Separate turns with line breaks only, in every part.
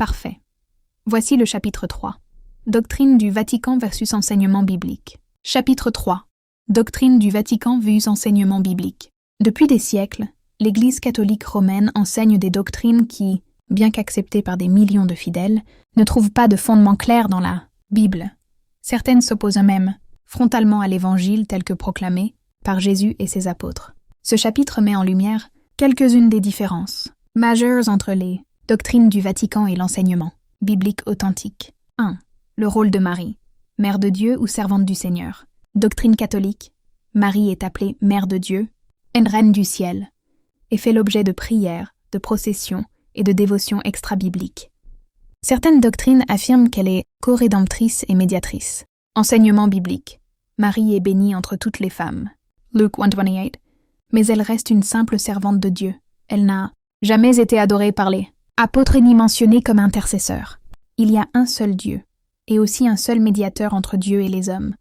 Parfait. Voici le chapitre 3. Doctrine du Vatican versus enseignement biblique. Chapitre 3. Doctrine du Vatican vs enseignement biblique. Depuis des siècles, l'Église catholique romaine enseigne des doctrines qui, bien qu'acceptées par des millions de fidèles, ne trouvent pas de fondement clair dans la Bible. Certaines s'opposent même frontalement à l'Évangile tel que proclamé par Jésus et ses apôtres. Ce chapitre met en lumière quelques-unes des différences majeures entre les doctrines du Vatican et l'enseignement biblique authentique. 1. Le rôle de Marie, mère de Dieu ou servante du Seigneur. Doctrine catholique, Marie est appelée mère de Dieu, une reine du ciel, et fait l'objet de prières, de processions et de dévotions extra-bibliques. Certaines doctrines affirment qu'elle est co-rédemptrice et médiatrice. Enseignement biblique, Marie est bénie entre toutes les femmes. Luke 1:28. Mais elle reste une simple servante de Dieu. Elle n'a jamais été adorée par les apôtres ni mentionnée comme intercesseur. Il y a un seul Dieu, et aussi un seul médiateur entre Dieu et les hommes.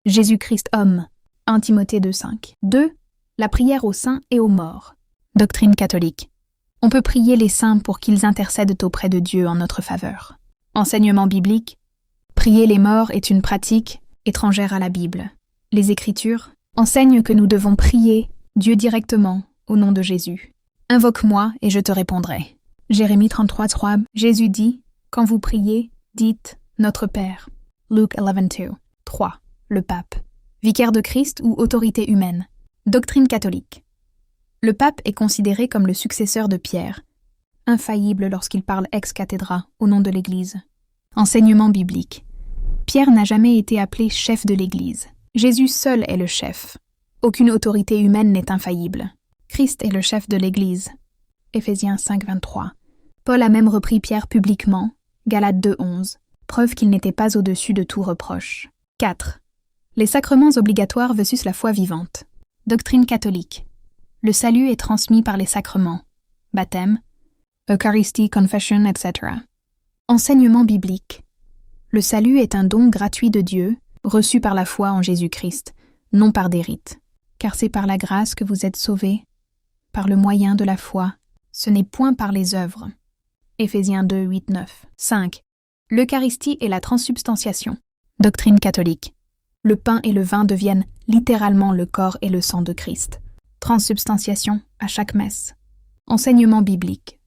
Jésus-Christ homme. 1 Timothée 2:5. 2. La prière aux saints et aux morts. Doctrine catholique. On peut prier les saints pour qu'ils intercèdent auprès de Dieu en notre faveur. Enseignement biblique. Prier les morts est une pratique étrangère à la Bible. Les Écritures enseignent que nous devons prier Dieu directement au nom de Jésus. Invoque-moi et je te répondrai. Jérémie 33:3. Jésus dit, quand vous priez, dites Notre Père. Luke 11:2. 3. Le pape. Vicaire de Christ ou autorité humaine. Doctrine catholique. Le pape est considéré comme le successeur de Pierre, infaillible lorsqu'il parle ex cathedra au nom de l'Église. Enseignement biblique. Pierre n'a jamais été appelé chef de l'Église. Jésus seul est le chef. Aucune autorité humaine n'est infaillible. Christ est le chef de l'Église. Éphésiens 5:23. Paul a même repris Pierre publiquement, Galates 2:11, preuve qu'il n'était pas au-dessus de tout reproche. 4. Les sacrements obligatoires versus la foi vivante. Doctrine catholique. Le salut est transmis par les sacrements, baptême, Eucharistie, confession, etc. Enseignement biblique. Le salut est un don gratuit de Dieu, reçu par la foi en Jésus-Christ, non par des rites. Car c'est par la grâce que vous êtes sauvés, par le moyen de la foi, ce n'est point par les œuvres. Éphésiens 2:8-9. 5. L'Eucharistie et la transsubstantiation. Doctrine catholique. Le pain et le vin deviennent littéralement le corps et le sang de Christ. Transsubstantiation à chaque messe. Enseignement biblique.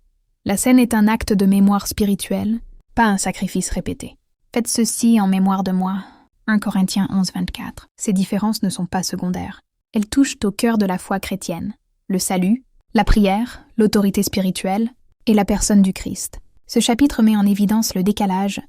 La scène est un acte de mémoire spirituelle, pas un sacrifice répété. Faites ceci en mémoire de moi. 1 Corinthiens 11:24. Ces différences ne sont pas secondaires. Elles touchent au cœur de la foi chrétienne. Le salut, la prière, l'autorité spirituelle et la personne du Christ. Ce chapitre met en évidence le décalage